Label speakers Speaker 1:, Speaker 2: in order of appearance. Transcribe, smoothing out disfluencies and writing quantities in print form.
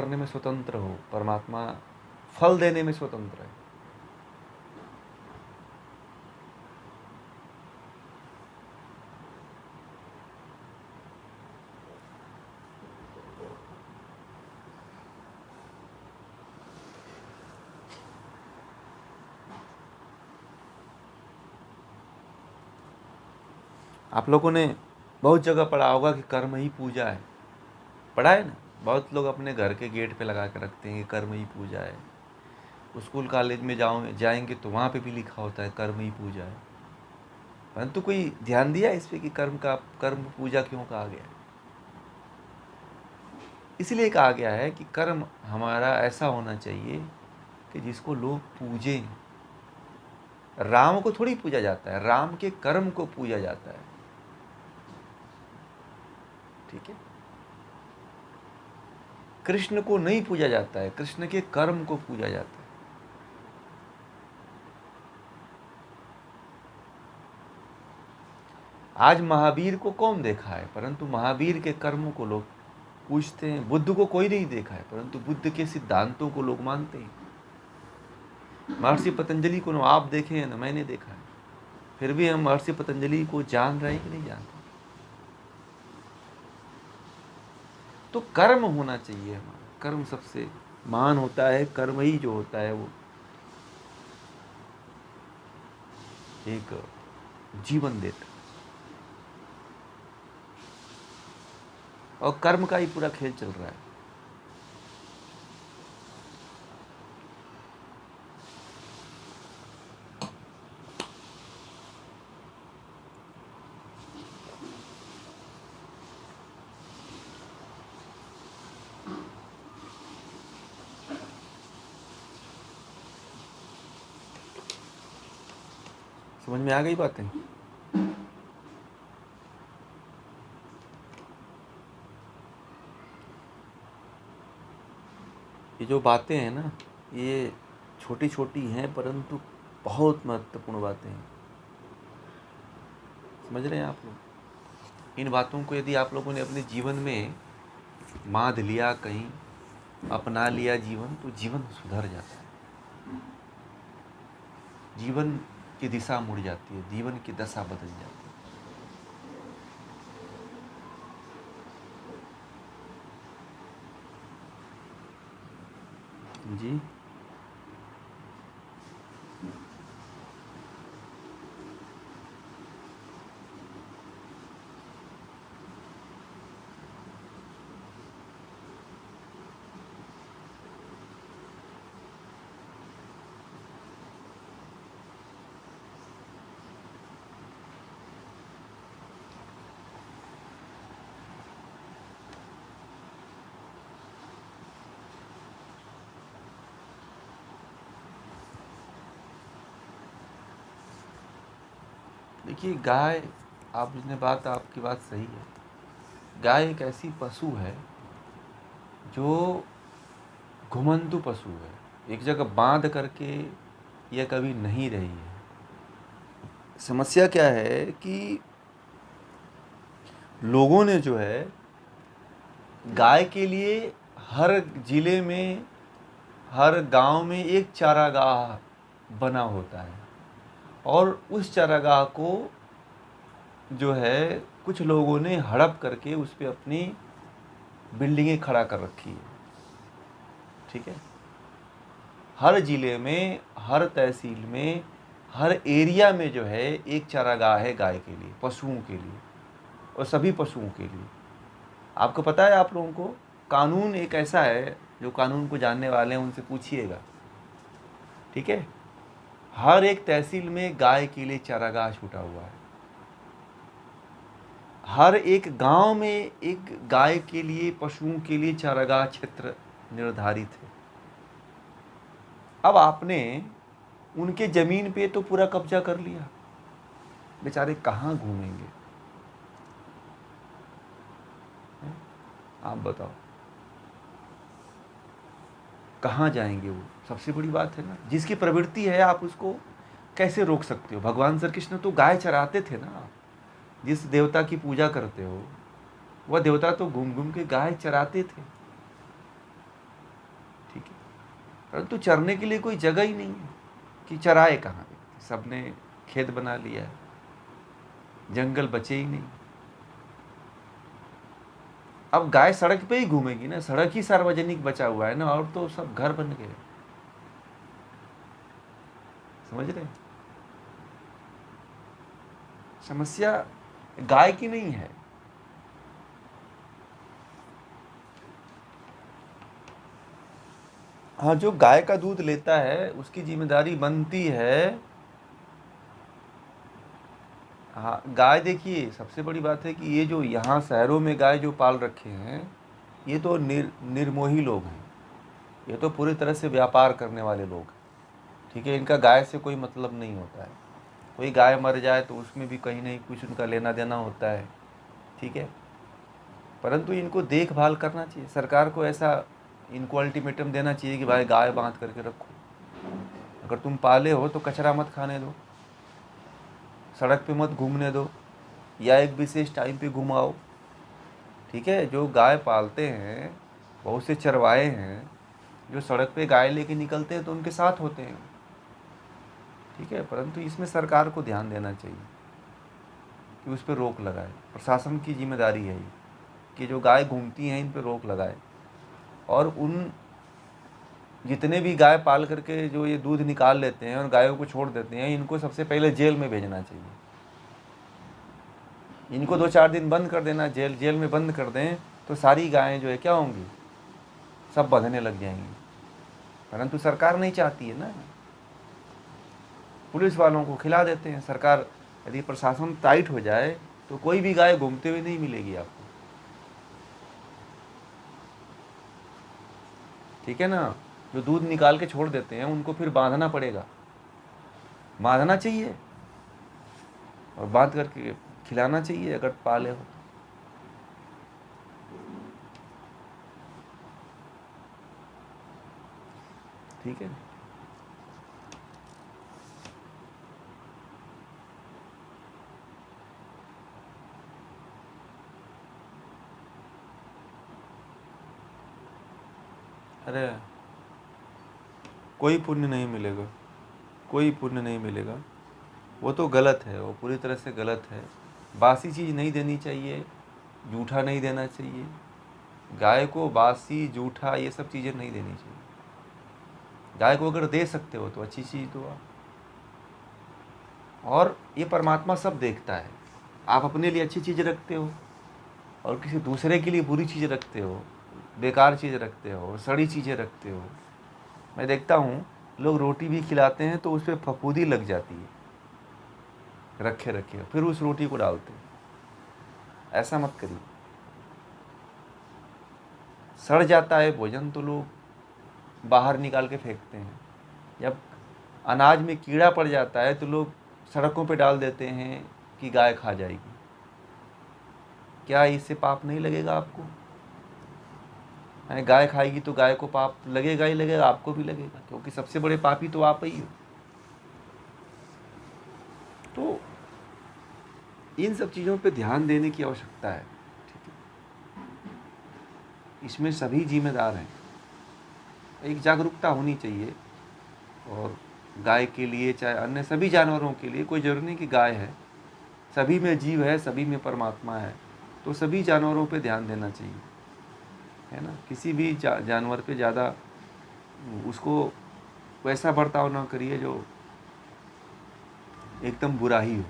Speaker 1: करने में स्वतंत्र हो, परमात्मा फल देने में स्वतंत्र है। आप लोगों ने बहुत जगह पढ़ा होगा कि कर्म ही पूजा है। पढ़ा है ना? बहुत लोग अपने घर के गेट पे लगा कर रखते हैं कि कर्म ही पूजा है। स्कूल कॉलेज में जाएंगे तो वहाँ पे भी लिखा होता है कर्म ही पूजा है। परंतु कोई ध्यान दिया इस पे कि कर्म पूजा क्यों कहा गया है? इसलिए कहा गया है कि कर्म हमारा ऐसा होना चाहिए कि जिसको लोग पूजें। राम को थोड़ी पूजा जाता है, राम के कर्म को पूजा जाता है। ठीक है? कृष्ण को नहीं पूजा जाता है, कृष्ण के कर्म को पूजा जाता है। आज महावीर को कौन देखा है, परंतु महावीर के कर्मों को लोग पूछते हैं। बुद्ध को कोई नहीं देखा है, परंतु बुद्ध के सिद्धांतों को लोग मानते हैं। महर्षि पतंजलि को न आप देखे हैं न मैंने देखा है, फिर भी हम महर्षि पतंजलि को जान रहे हैं कि नहीं जानते? तो कर्म होना चाहिए हमारा। कर्म सबसे महान होता है। कर्म ही जो होता है वो एक जीवन देता है, और कर्म का ही पूरा खेल चल रहा है। समझ में आ गई बातें? ये जो बातें हैं ना, ये छोटी छोटी हैं परंतु बहुत महत्वपूर्ण बातें हैं। समझ रहे हैं आप लोग? इन बातों को यदि आप लोगों ने अपने जीवन में बांध लिया, कहीं अपना लिया जीवन, तो जीवन सुधर जाता है। जीवन की दिशा मुड़ जाती है, जीवन की दशा बदल जाती है। जी देखिए, गाय, आपने बात, आपकी बात सही है। गाय एक ऐसी पशु है जो घुमंतु पशु है। एक जगह बांध करके यह कभी नहीं रही है। समस्या क्या है कि लोगों ने जो है गाय के लिए हर जिले में, हर गांव में एक चारागाह बना होता है, और उस चारागाह को जो है कुछ लोगों ने हड़प करके उस पर अपनी बिल्डिंगें खड़ा कर रखी है। ठीक है? हर जिले में, हर तहसील में, हर एरिया में जो है एक चारागाह है गाय के लिए, पशुओं के लिए, और सभी पशुओं के लिए। आपको पता है, आप लोगों को कानून एक ऐसा है, जो कानून को जानने वाले हैं उनसे पूछिएगा। ठीक है? हर एक तहसील में गाय के लिए चारागाह छूटा हुआ है। हर एक गांव में एक गाय के लिए, पशुओं के लिए चारागाह क्षेत्र निर्धारित है। अब आपने उनके जमीन पे तो पूरा कब्जा कर लिया, बेचारे कहाँ घूमेंगे? आप बताओ, कहाँ जाएंगे वो? सबसे बड़ी बात है ना, जिसकी प्रवृत्ति है आप उसको कैसे रोक सकते हो? भगवान श्री कृष्ण तो गाय चराते थे ना। जिस देवता की पूजा करते हो वह देवता तो घूम घूम के गाय चराते थे। ठीक है, परंतु चरने के लिए कोई जगह ही नहीं है कि चराए कहाँ पे। सबने खेत बना लिया है, जंगल बचे ही नहीं। अब गाय सड़क पे ही घूमेगी ना, सड़क ही सार्वजनिक बचा हुआ है ना, और तो सब घर बन गए। समझ रहे हैं? समस्या गाय की नहीं है। हाँ, जो गाय का दूध लेता है उसकी जिम्मेदारी बनती है। हाँ, गाय देखिए, सबसे बड़ी बात है कि ये जो यहाँ शहरों में गाय जो पाल रखे हैं, ये तो निर्मोही लोग हैं। ये तो पूरी तरह से व्यापार करने वाले लोग हैं। ठीक है, इनका गाय से कोई मतलब नहीं होता है। कोई गाय मर जाए तो उसमें भी कहीं नहीं कुछ उनका लेना देना होता है। ठीक है, परंतु इनको देखभाल करना चाहिए। सरकार को ऐसा इनको अल्टीमेटम देना चाहिए कि भाई गाय बांध करके रखो। अगर तुम पाले हो तो कचरा मत खाने दो, सड़क पे मत घूमने दो, या एक विशेष टाइम पे घुमाओ। ठीक है, जो गाय पालते हैं, बहुत से चरवाए हैं जो सड़क पे गाय लेके निकलते हैं तो उनके साथ होते हैं। ठीक है, परंतु इसमें सरकार को ध्यान देना चाहिए कि उस पर रोक लगाए। प्रशासन की जिम्मेदारी है ये कि जो गाय घूमती हैं इन पर रोक लगाए, और उन जितने भी गाय पाल करके जो ये दूध निकाल लेते हैं और गायों को छोड़ देते हैं, इनको सबसे पहले जेल में भेजना चाहिए। इनको 2-4 दिन बंद कर देना, जेल में बंद कर दें तो सारी गायें जो है क्या होंगी, सब बंधने लग जाएंगी। परंतु सरकार नहीं चाहती है ना, पुलिस वालों को खिला देते हैं। सरकार, यदि प्रशासन टाइट हो जाए तो कोई भी गाय घूमते हुए नहीं मिलेगी आपको। ठीक है ना, जो दूध निकाल के छोड़ देते हैं उनको फिर बांधना पड़ेगा, बांधना चाहिए और बांध करके खिलाना चाहिए अगर पाले हो। ठीक है, अरे कोई पुण्य नहीं मिलेगा, कोई पुण्य नहीं मिलेगा। वो तो गलत है, वो पूरी तरह से गलत है। बासी चीज़ नहीं देनी चाहिए, जूठा नहीं देना चाहिए। गाय को बासी जूठा ये सब चीज़ें नहीं देनी चाहिए। गाय को अगर दे सकते हो तो अच्छी चीज़ दो आप। और ये परमात्मा सब देखता है। आप अपने लिए अच्छी चीज़ रखते हो और किसी दूसरे के लिए बुरी चीज़ रखते हो, बेकार चीज़ रखते हो, सड़ी चीज़ें रखते हो। मैं देखता हूँ लोग रोटी भी खिलाते हैं तो उस पर फफूंदी लग जाती है, रखे रखे फिर उस रोटी को डालते हैं। ऐसा मत करिए। सड़ जाता है भोजन तो लोग बाहर निकाल के फेंकते हैं। जब अनाज में कीड़ा पड़ जाता है तो लोग सड़कों पे डाल देते हैं कि गाय खा जाएगी। क्या इससे पाप नहीं लगेगा आपको? गाय खाएगी तो गाय को पाप लगेगा ही लगेगा, आपको भी लगेगा, क्योंकि सबसे बड़े पापी तो आप ही हो। तो इन सब चीज़ों पे ध्यान देने की आवश्यकता है। ठीक है, इसमें सभी जिम्मेदार हैं। एक जागरूकता होनी चाहिए। और गाय के लिए चाहे अन्य सभी जानवरों के लिए, कोई जरूरी नहीं कि गाय है, सभी में जीव है, सभी में परमात्मा है। तो सभी जानवरों पे ध्यान देना चाहिए, है ना। किसी भी जानवर पे ज़्यादा उसको वैसा बर्ताव ना करिए जो एकदम बुरा ही हो।